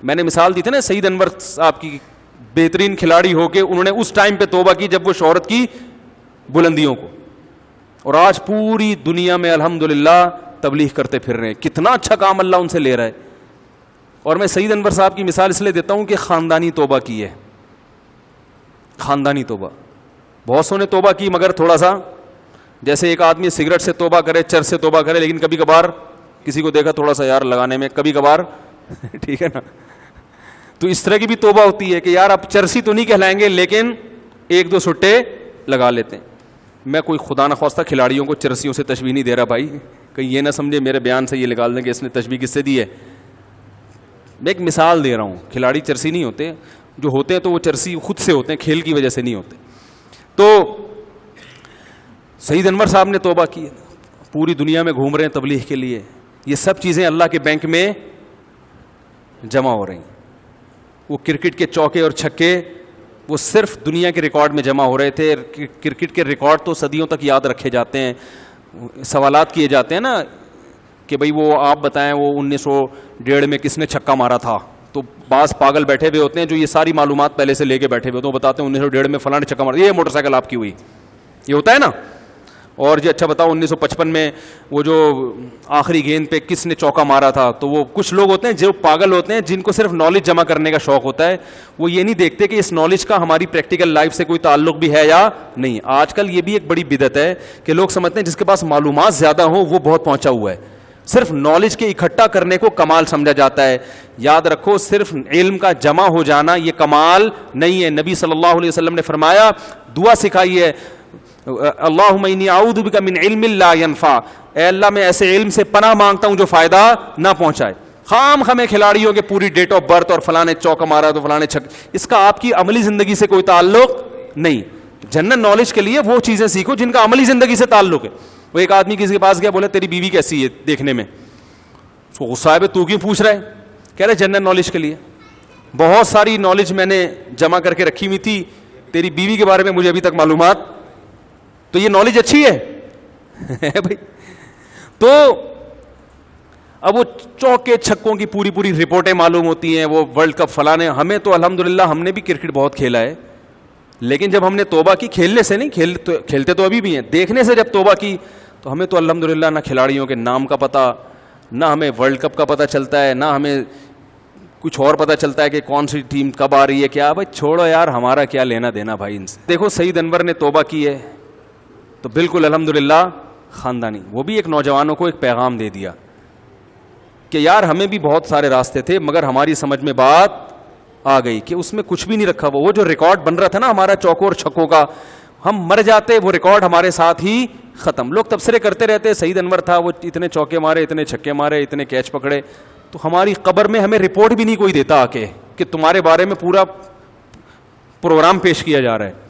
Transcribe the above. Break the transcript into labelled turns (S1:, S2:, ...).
S1: میں نے مثال دی تھی نا سعید انور صاحب کی, بہترین کھلاڑی ہو کے انہوں نے اس ٹائم پہ توبہ کی جب وہ شہرت کی بلندیوں کو, اور آج پوری دنیا میں الحمدللہ تبلیغ کرتے پھر رہے ہیں. کتنا اچھا کام اللہ ان سے لے رہا ہے. اور میں سعید انور صاحب کی مثال اس لیے دیتا ہوں کہ خاندانی توبہ کی ہے, خاندانی توبہ. بہت سو نے توبہ کی مگر تھوڑا سا, جیسے ایک آدمی سگریٹ سے توبہ کرے, چرس سے توبہ کرے, لیکن کبھی کبھار کسی کو دیکھا تھوڑا سا یار لگانے میں کبھی کبھار ٹھیک ہے نا, تو اس طرح کی بھی توبہ ہوتی ہے کہ یار اب چرسی تو نہیں کہلائیں گے لیکن ایک دو سٹے لگا لیتے ہیں. میں کوئی خدا نخواستہ کھلاڑیوں کو چرسیوں سے تشبیہ نہیں دے رہا بھائی, کہیں یہ نہ سمجھے میرے بیان سے یہ نکال دیں کہ اس نے تشبیہ کس سے دی ہے. میں ایک مثال دے رہا ہوں, کھلاڑی چرسی نہیں ہوتے, جو ہوتے ہیں تو وہ چرسی خود سے ہوتے ہیں, کھیل کی وجہ سے نہیں ہوتے. تو سعید انور صاحب نے توبہ کی, پوری دنیا میں گھوم رہے ہیں تبلیغ کے لیے. یہ سب چیزیں اللہ کے بینک میں جمع ہو رہی ہیں. وہ کرکٹ کے چوکے اور چھکے وہ صرف دنیا کے ریکارڈ میں جمع ہو رہے تھے. کرکٹ کے ریکارڈ تو صدیوں تک یاد رکھے جاتے ہیں. سوالات کیے جاتے ہیں نا کہ بھئی وہ آپ بتائیں وہ 1901 میں کس نے چھکا مارا تھا, تو بعض پاگل بیٹھے ہوئے ہوتے ہیں جو یہ ساری معلومات پہلے سے لے کے بیٹھے ہوئے ہوتے ہیں. وہ بتاتے ہیں 1901 میں فلاں نے چھکا مارا, یہ موٹر سائیکل آپ کی ہوئی, یہ ہوتا ہے نا. اور جی اچھا بتاؤ 1955 میں وہ جو آخری گیند پہ کس نے چوکا مارا تھا. تو وہ کچھ لوگ ہوتے ہیں جو پاگل ہوتے ہیں جن کو صرف نالج جمع کرنے کا شوق ہوتا ہے, وہ یہ نہیں دیکھتے کہ اس نالج کا ہماری پریکٹیکل لائف سے کوئی تعلق بھی ہے یا نہیں. آج کل یہ بھی ایک بڑی بدعت ہے کہ لوگ سمجھتے ہیں جس کے پاس معلومات زیادہ ہوں وہ بہت پہنچا ہوا ہے. صرف نالج کے اکٹھا کرنے کو کمال سمجھا جاتا ہے. یاد رکھو صرف علم کا جمع ہو جانا یہ کمال نہیں ہے. نبی صلی اللہ علیہ وسلم نے فرمایا, دعا سکھائی ہے, اللہم انی اعوذ بک من علم لا ینفع, اے اللہ میں ایسے علم سے پناہ مانگتا ہوں جو فائدہ نہ پہنچائے. خام خمیں کھلاڑیوں کے پوری ڈیٹ آف برتھ اور فلاں نے چوکا مارا تو فلاں نے چھک, اس کا آپ کی عملی زندگی سے کوئی تعلق نہیں. جنرل نالج کے لیے وہ چیزیں سیکھو جن کا عملی زندگی سے تعلق ہے. وہ ایک آدمی کسی کے پاس گیا, بولے تیری بیوی کیسی ہے دیکھنے میں. اس کو غصہ ہے, تو کیوں پوچھ رہا ہے؟ کہہ رہے جنرل نالج کے لیے, بہت ساری نالج میں نے جمع کر کے رکھی ہوئی تھی, تیری بیوی کے بارے میں مجھے ابھی تک معلومات. تو یہ نالج اچھی ہے بھائی. تو اب وہ چوکے چھکوں کی پوری پوری رپورٹیں معلوم ہوتی ہیں, وہ ورلڈ کپ فلانے. ہمیں تو الحمدللہ ہم نے بھی کرکٹ بہت کھیلا ہے, لیکن جب ہم نے توبہ کی, کھیلنے سے نہیں, کھیلتے تو ابھی بھی ہیں, دیکھنے سے جب توبہ کی تو ہمیں تو الحمدللہ نہ کھلاڑیوں کے نام کا پتہ, نہ ہمیں ورلڈ کپ کا پتہ چلتا ہے, نہ ہمیں کچھ اور پتہ چلتا ہے کہ کون سی ٹیم کب آ رہی ہے کیا. بھائی چھوڑو یار, ہمارا کیا لینا دینا بھائی ان سے. دیکھو سعید انور نے توبہ کی ہے تو بالکل الحمدللہ خاندانی. وہ بھی ایک نوجوانوں کو ایک پیغام دے دیا کہ یار ہمیں بھی بہت سارے راستے تھے مگر ہماری سمجھ میں بات آ گئی کہ اس میں کچھ بھی نہیں رکھا. وہ جو ریکارڈ بن رہا تھا نا ہمارا چوکوں اور چھکوں کا, ہم مر جاتے وہ ریکارڈ ہمارے ساتھ ہی ختم. لوگ تبصرے کرتے رہتے سعید انور تھا, وہ اتنے چوکے مارے, اتنے چھکے مارے, اتنے کیچ پکڑے, تو ہماری قبر میں ہمیں رپورٹ بھی نہیں کوئی دیتا آ کے کہ تمہارے بارے میں پورا پروگرام پیش کیا جا رہا ہے.